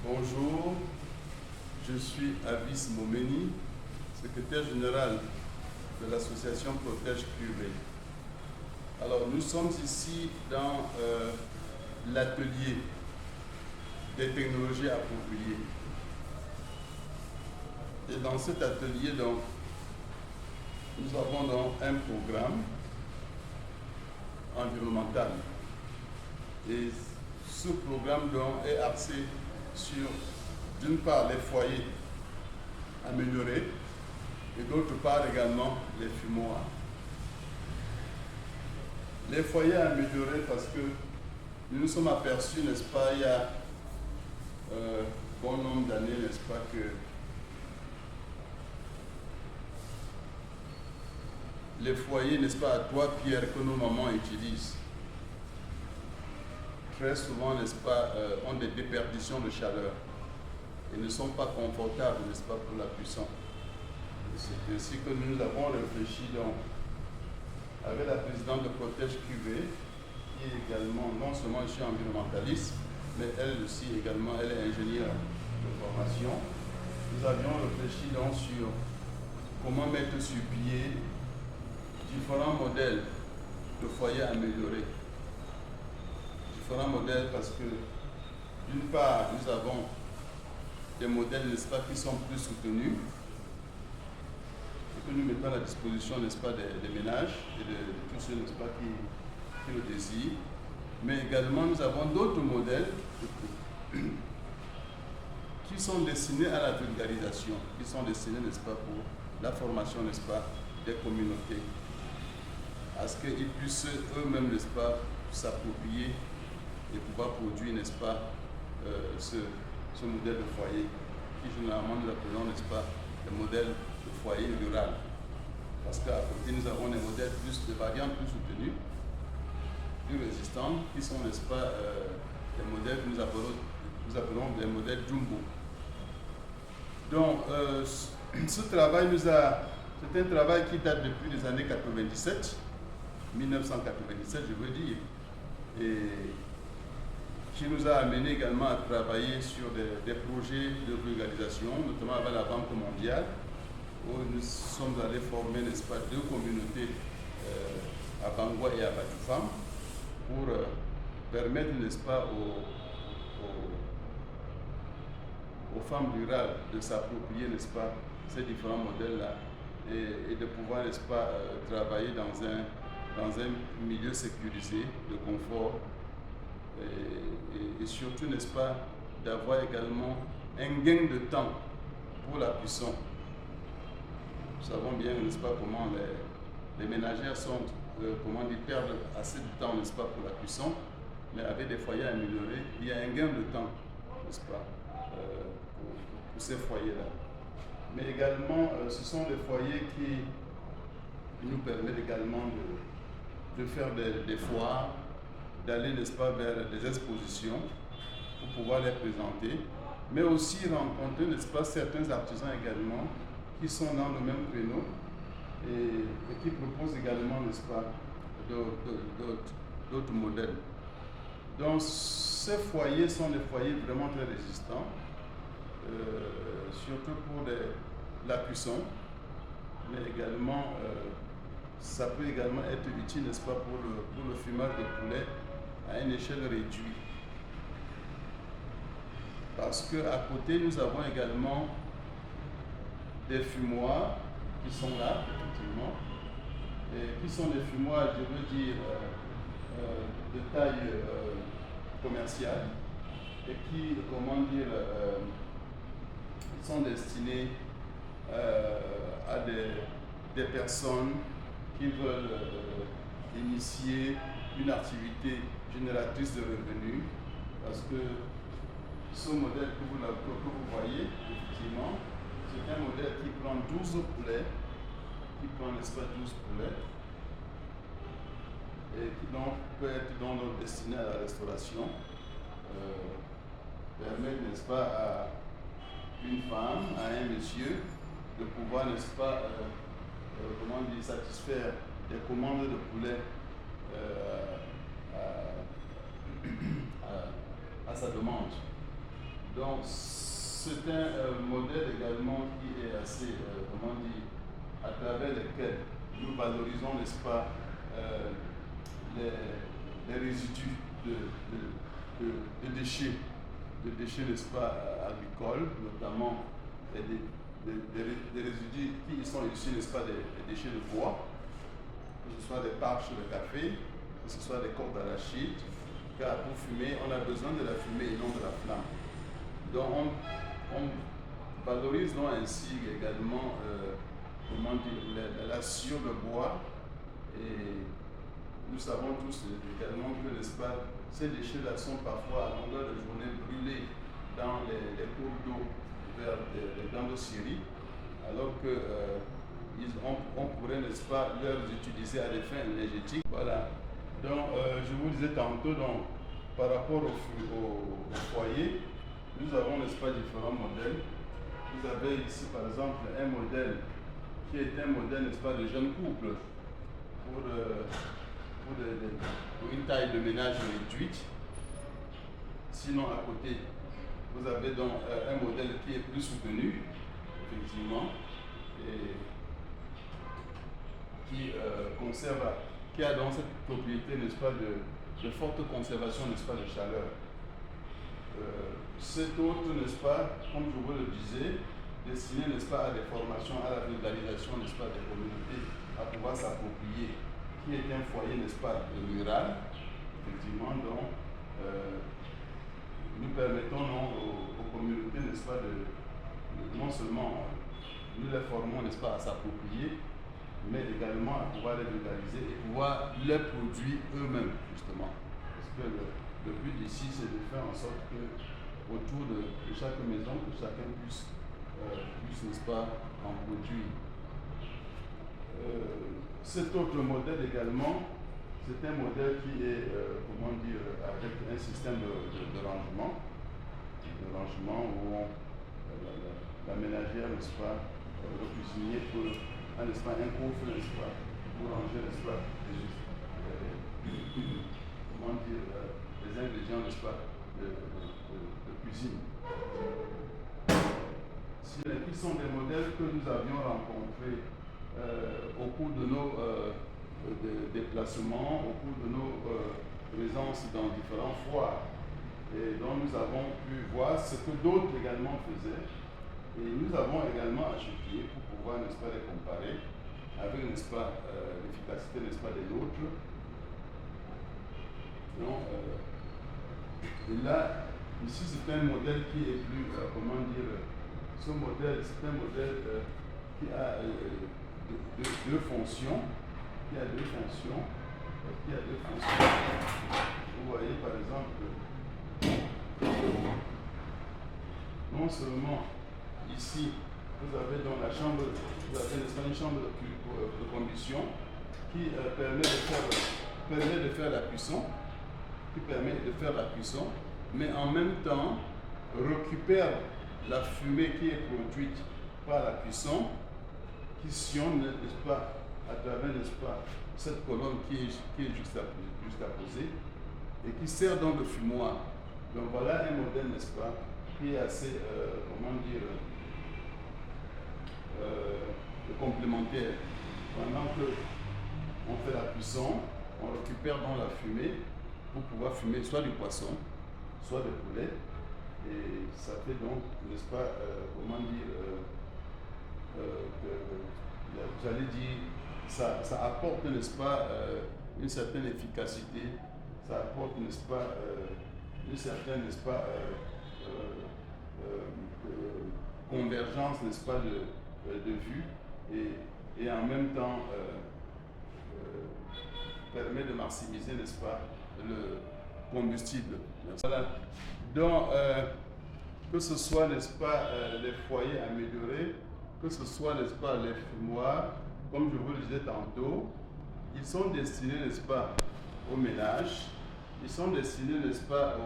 Bonjour, je suis Avis Momeni, secrétaire général de l'association Protège QV. Alors nous sommes ici dans l'atelier des technologies appropriées. Et dans cet atelier, donc, nous avons donc un programme environnemental. Et ce programme donc, est axé sur, d'une part, les foyers améliorés et d'autre part également les fumoirs. Les foyers améliorés parce que nous nous sommes aperçus, n'est-ce pas, il y a bon nombre d'années, n'est-ce pas, que les foyers, n'est-ce pas, à trois pierres que nos mamans utilisent, très souvent, n'est-ce pas, ont des déperditions de chaleur et ne sont pas confortables, n'est-ce pas, pour la cuisson. C'est ainsi que nous avons réfléchi donc avec la présidente de Protège QV, qui est également, non seulement je suis environnementaliste, mais elle aussi également, elle est ingénieure de formation. Nous avions réfléchi donc sur comment mettre sur pied différents modèles de foyers améliorés. Différents modèles parce que, d'une part, nous avons des modèles, n'est-ce pas, qui sont plus soutenus, et que nous mettons à la disposition, n'est-ce pas, des ménages et de tous ceux, n'est-ce pas, qui le désirent. Mais également, nous avons d'autres modèles qui sont destinés à la vulgarisation, qui sont destinés, n'est-ce pas, pour la formation, n'est-ce pas, des communautés, à ce qu'ils puissent eux-mêmes, n'est-ce pas, s'approprier et pouvoir produire, n'est-ce pas, ce modèle de foyer, qui généralement nous appelons, n'est-ce pas, le modèle de foyer rural. Parce qu'à côté, nous avons des modèles de variantes plus soutenues, plus résistantes, qui sont, n'est-ce pas, des modèles que nous appelons des modèles jumbo. Donc, ce travail c'est un travail qui date depuis les années 97, 1997, je veux dire, et qui nous a amené également à travailler sur des projets de vulgarisation, notamment avec la Banque mondiale, où nous sommes allés former, n'est-ce pas, deux communautés à Bangwa et à Batoufam, pour permettre, n'est-ce pas, aux femmes rurales de s'approprier, n'est-ce pas, ces différents modèles-là et de pouvoir, n'est-ce pas, travailler dans un milieu sécurisé, de confort et surtout, n'est-ce pas, d'avoir également un gain de temps pour la cuisson. Nous savons bien, n'est-ce pas, comment les ménagères perdent assez de temps, n'est-ce pas, pour la cuisson, mais avec des foyers améliorés, il y a un gain de temps, n'est-ce pas, pour ces foyers-là. Mais également, ce sont des foyers qui nous permettent également de faire des foires, d'aller, n'est-ce pas, vers des expositions pour pouvoir les présenter, mais aussi rencontrer, n'est-ce pas, certains artisans également qui sont dans le même créneau et qui proposent également, n'est-ce pas, d'autres modèles. Donc, ces foyers sont des foyers vraiment très résistants, surtout pour la cuisson, mais également, ça peut également être utile, n'est-ce pas, pour le fumage de poulet à une échelle réduite. Parce qu'à côté, nous avons également des fumoirs qui sont là, effectivement, et qui sont des fumoirs, je veux dire, de taille commerciale, et qui, comment dire, sont destinés à des personnes qui veulent initier une activité génératrice de revenus, parce que ce modèle que vous voyez, effectivement, c'est un modèle qui prend 12 poulets, n'est-ce pas, 12 poulets, et qui donc peut être donc destiné à la restauration, permettre, n'est-ce pas, à une femme, à un monsieur, de pouvoir, n'est-ce pas, satisfaire des commandes de poulet à sa demande. Donc, c'est un modèle également qui est assez, comment dire, à travers lequel nous valorisons, n'est-ce pas, les résidus de déchets, n'est-ce pas, agricoles, notamment des résidus qui sont issus, n'est-ce pas, des déchets de bois, que ce soit des parches de café, que ce soit des cordes d'arachide, car pour fumer, on a besoin de la fumée et non de la flamme. Donc on valorise donc ainsi également comment dire, la sciure de bois, et nous savons tous également que, n'est-ce pas, ces déchets-là sont parfois à longueur de journée brûlés dans les cours d'eau vers les grandes scieries, alors que on pourrait, n'est-ce pas, les utiliser à des fins énergétiques. Voilà. Donc, je vous disais tantôt, donc, par rapport au foyer, nous avons, n'est-ce pas, différents modèles. Vous avez ici, par exemple, un modèle qui est un modèle, n'est-ce pas, de jeunes couples pour une taille de ménage réduite. Sinon, à côté, vous avez donc un modèle qui est plus soutenu, effectivement, et qui a donc cette propriété, n'est-ce pas, de forte conservation, n'est-ce pas, de chaleur. Cet autre, n'est-ce pas, comme je vous le disais, destiné, n'est-ce pas, à des formations, à la vulgarisation, n'est-ce pas, des communautés, à pouvoir s'approprier, qui est un foyer, n'est-ce pas, rural, effectivement, donc nous permettons aux communautés, n'est-ce pas, non seulement nous les formons, n'est-ce pas, à s'approprier, mais également à pouvoir les vulgariser et pouvoir les produire eux-mêmes, justement. Parce que le but ici, c'est de faire en sorte que autour de chaque maison, que chacun puisse, n'est-ce pas, en produire. Cet autre modèle également, c'est un modèle qui est, comment dire, avec un système de rangement, où la ménagère, n'est-ce pas, le cuisinier peut, n'est-ce pas, un coffre, n'est-ce pas, pour ranger, n'est-ce pas, comment dire, les ingrédients, n'est-ce pas, de cuisine. Qui sont des modèles que nous avions rencontrés au cours de nos déplacements, au cours de nos présences dans différents foires, et dont nous avons pu voir ce que d'autres également faisaient, et nous avons également étudié pour pouvoir, n'est-ce pas, les comparer avec, n'est-ce pas, l'efficacité, n'est-ce pas, des nôtres. Donc, et là, ici, c'est un modèle qui est plus, comment dire, ce modèle, c'est un modèle qui a deux fonctions, Vous voyez, par exemple, non seulement ici, vous avez dans la chambre, vous avez une chambre de combustion qui permet de faire la cuisson, mais en même temps récupère la fumée qui est produite par la cuisson, qui sillonne, n'est-ce pas, à travers, n'est-ce pas, cette colonne qui est juxtaposée et qui sert donc de fumoir. Donc voilà un modèle, n'est-ce pas, qui est assez, comment dire, complémentaire. Pendant que on fait la cuisson, on récupère donc la fumée pour pouvoir fumer soit du poisson, soit du poulet, et ça fait donc, n'est-ce pas, comment dire, j'allais dire, ça apporte, n'est-ce pas, une certaine efficacité, ça apporte, n'est-ce pas, une certaine, n'est-ce pas, convergence, n'est-ce pas, de vue, et en même temps permet de maximiser, n'est-ce pas, le combustible. Voilà. Donc, que ce soit, n'est-ce pas, les foyers améliorés, que ce soit, n'est-ce pas, les fumoirs, comme je vous le disais tantôt, ils sont destinés, n'est-ce pas, au ménage, ils sont destinés, n'est-ce pas,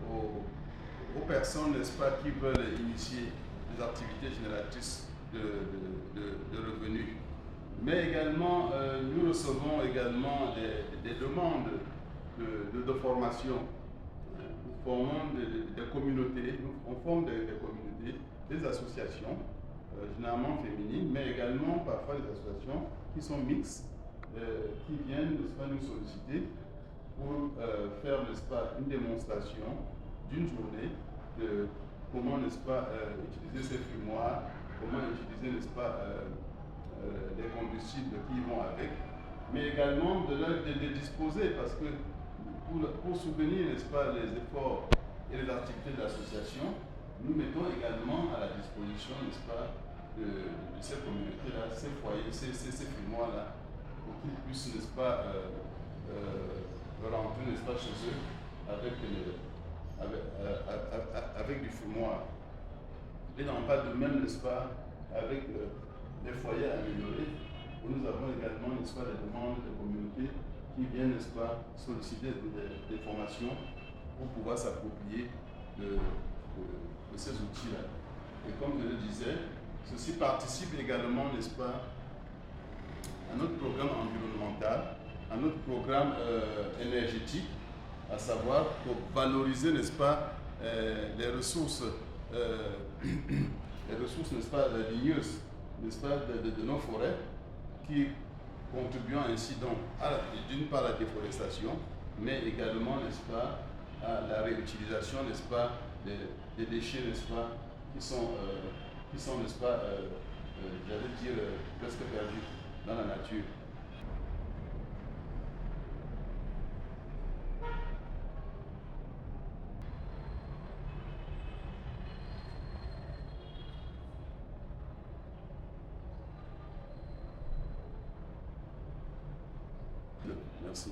aux personnes, n'est-ce pas, qui veulent initier des activités génératrices de revenus. Mais également, nous recevons également des demandes de formation. formons des communautés, on forme des communautés, des associations, généralement féminines, mais également parfois des associations qui sont mixtes, qui viennent, n'est-ce pas, nous solliciter pour faire, n'est-ce pas, une démonstration d'une journée de comment, n'est-ce pas, utiliser ces fumoirs, comment utiliser, n'est-ce pas, les combustibles qui vont avec, mais également de disposer, parce que pour soutenir, n'est-ce pas, les efforts et les activités de l'association, nous mettons également à la disposition, n'est-ce pas, de ces communautés-là, ces foyers, ces fumoirs-là, pour qu'ils puissent, n'est-ce pas, rentrer, n'est-ce pas, chez eux avec du fumoir. Et non pas de même, n'est-ce pas, avec des foyers améliorés, où nous avons également, n'est-ce pas, des demandes de communautés qui viennent, n'est-ce pas, solliciter des formations pour pouvoir s'approprier de ces outils-là. Et comme je le disais, ceci participe également, n'est-ce pas, à notre programme environnemental, à notre programme énergétique, à savoir pour valoriser, n'est-ce pas, les ressources, n'est-ce pas, ligneuses, n'est-ce pas, de nos forêts, qui contribuent ainsi donc d'une part à la déforestation, mais également, n'est-ce pas, à la réutilisation, n'est-ce pas, des déchets, n'est-ce pas, qui sont, n'est-ce pas, j'allais dire, presque perdus dans la nature. Merci.